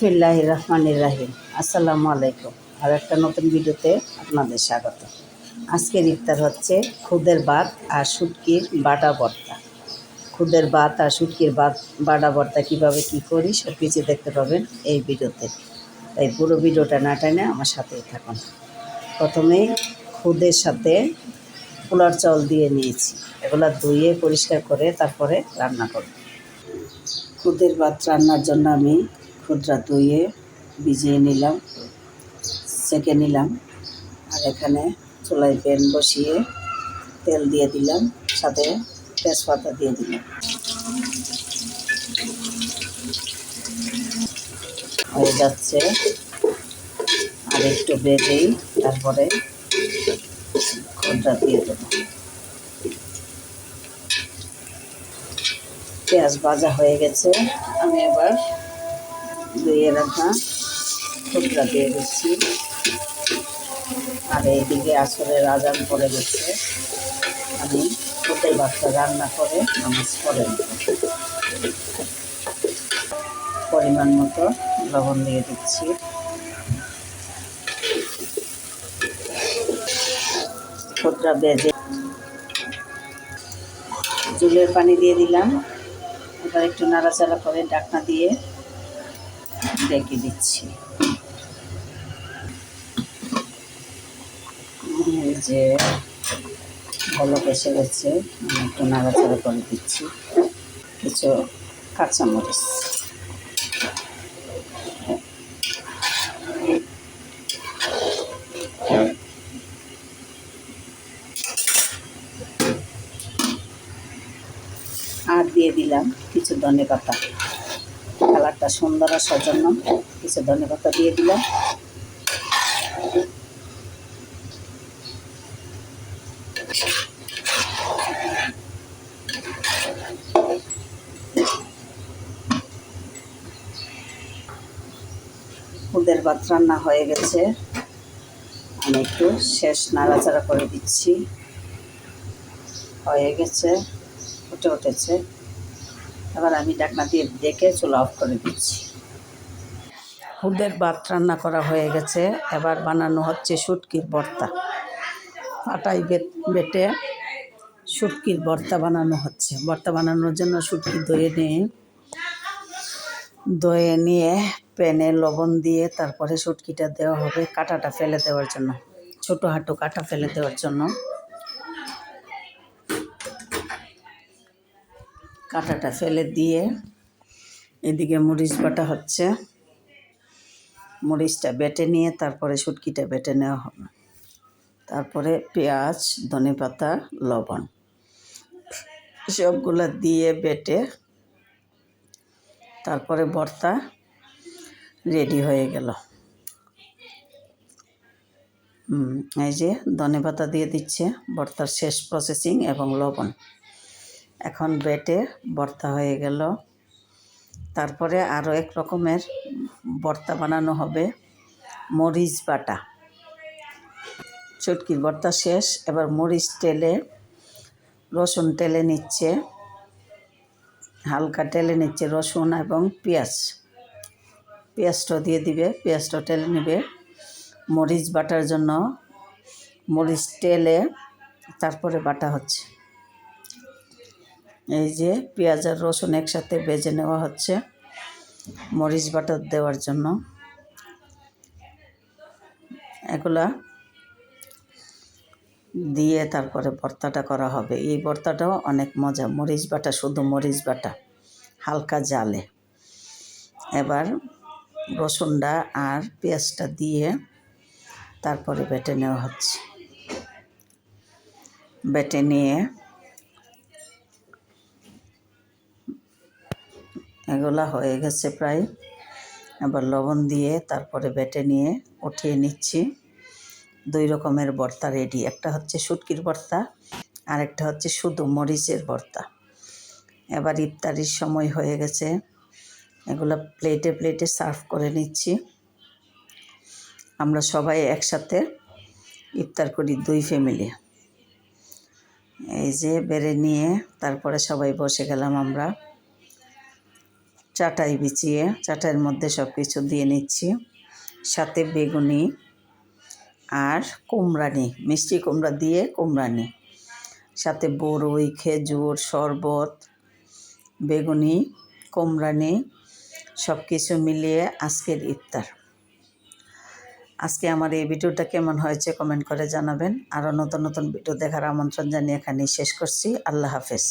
বিসমিল্লাহির রহমানির রহিম। আসসালামু আলাইকুম। আর একটা নতুন ভিডিওতে আপনাদের স্বাগত। আজকের ইফতার হচ্ছে খুদের ভাত আর শুটকির বাটা ভর্তা। খুদের ভাত আর শুটকির বাটা ভর্তা কীভাবে কী করি সব কিছু দেখতে পাবেন এই ভিডিওতে, তাই পুরো ভিডিওটা না টেনে আমার সাথেই থাকুন। প্রথমেই খুদের সাথে পোলার চাল দিয়ে নিয়েছি, এগুলো ধুয়ে পরিষ্কার করে তারপরে রান্না করব। খুদের ভাত রান্নার জন্য আমি খুদরা ধুয়ে ভিজিয়ে নিলাম, সেঁকে নিলাম। আর এখানে চুলায় প্যান বসিয়ে তেল দিয়ে দিলাম, সাথে তেজপাতা দিয়ে দিলাম। হয়ে যাচ্ছে, আর একটু ভেজেই তারপরে খুদরা দিয়ে দেবো। পেঁয়াজ ভাজা হয়ে গেছে, আমি এবার ধুয়ে রাখা খুদরা দিয়ে দিচ্ছি। আর এইদিকে আসরের আজান পড়ে গেছে, আমি খুদের ভাতটা রান্না করে নামাজ পড়ে নেব। পরিমাণ মতো লবণ দিয়ে দিচ্ছি। খুদরা ভেজে জলের পানি দিয়ে দিলাম। এবার একটু নাড়াচাড়া করে ঢাকনা দিয়ে ঢেকে দিচ্ছি। এই যে বলক এসে গেছে, আমি একটু নাড়াচাড়া করে দিচ্ছি। কিছু কাঁচামরিচ, আর দিয়ে দিলাম কিছু ধনেপাতা। কালারটা সুন্দর আসার জন্য কিছু ধনেপাতা দিয়ে দিলাম। খুদের ভাত রান্না হয়ে গেছে, আমি একটু শেষ নাড়াচাড়া করে দিচ্ছি। হয়ে গেছে, ফুটে উঠেছে। এবার আমি ঢাকনা দিয়ে ডেকে চুলা অফ করে দিচ্ছি। খুদের ভাত রান্না করা হয়ে গেছে, এবার বানানো হচ্ছে শুটকির ভর্তা। পাটায় বেটে শুটকির ভর্তা বানানো হচ্ছে। ভর্তা বানানোর জন্য শুটকি ধুয়ে নিয়ে প্যানে লবণ দিয়ে তারপরে শুটকিটা দেওয়া হবে কাঁটাটা ফেলে দেওয়ার জন্য, ছোটো হাঁটু কাঁটা ফেলে দেওয়ার জন্য। কাঁটাটা ফেলে দিয়ে এদিকে মরিচ বাটা হচ্ছে। মরিচটা বেটে নিয়ে তারপরে শুটকিটা বেটে নেওয়া হবে। তারপরে পেঁয়াজ, ধনেপাতা, লবণ সবগুলো দিয়ে বেটে তারপরে ভর্তা রেডি হয়ে গেল। এই যে ধনেপাতা দিয়ে দিচ্ছে, ভর্তার শেষ প্রসেসিং, এবং লবণ। এখন বেটে ভর্তা হয়ে গেল। তারপরে আরও এক রকমের ভর্তা বানানো হবে, মরিচ বাটা। শুটকির ভর্তা শেষ, এবার মরিচ টেলে রসুন টেলে নিচ্ছে, হালকা টেলে নিচ্ছে রসুন এবং পেঁয়াজটাও দিয়ে দিবে, পেঁয়াজটাও টেলে নেবে। মরিচ বাটার জন্য মরিচ টেলে তারপরে বাটা হচ্ছে। এই যে পেঁয়াজ আর রসুন একসাথে ভেজে নেওয়া হচ্ছে মরিচ বাটা দেওয়ার জন্য। এগুলা দিয়ে তারপরে ভর্তাটা করা হবে। এই ভর্তাটাও অনেক মজা, মরিচ বাটা, শুধু মরিচ বাটা, হালকা জালে। এবার রসুনটা আর পেঁয়াজটা দিয়ে তারপরে বেটে নেওয়া হচ্ছে। বেটে নিয়ে এগুলা হয়ে গেছে প্রায়। এবার লবণ দিয়ে তারপরে বেটে নিয়ে উঠিয়ে নিচ্ছি। দুই রকমের ভর্তা রেডি, একটা হচ্ছে শুটকির ভর্তা আর একটা হচ্ছে শুধু মরিচের ভর্তা। এবার ইফতারির সময় হয়ে গেছে, এগুলো প্লেটে প্লেটে সার্ভ করে নিচ্ছি। আমরা সবাই একসাথে ইফতার করি, দুই ফ্যামিলি। এই যে বেড়ে নিয়ে তারপরে সবাই বসে গেলাম আমরা। চাটাই বিছিয়ে চাটাইয়ের মধ্যে সব কিছু দিয়ে নিচ্ছি, সাথে বেগুনি আর কুমড়ানি, মিষ্টি কুমড়া দিয়ে কুমড়ানি, সাথে বড়ই, খেজুর, শরবত, বেগুনি, কুমড়ানি সব কিছু মিলিয়ে আজকের ইফতার। আজকে আমার এই ভিডিওটা কেমন হয়েছে কমেন্ট করে জানাবেন। আরও নতুন নতুন ভিডিও দেখার আমন্ত্রণ জানিয়ে এখানেই শেষ করছি। আল্লাহ হাফেজ।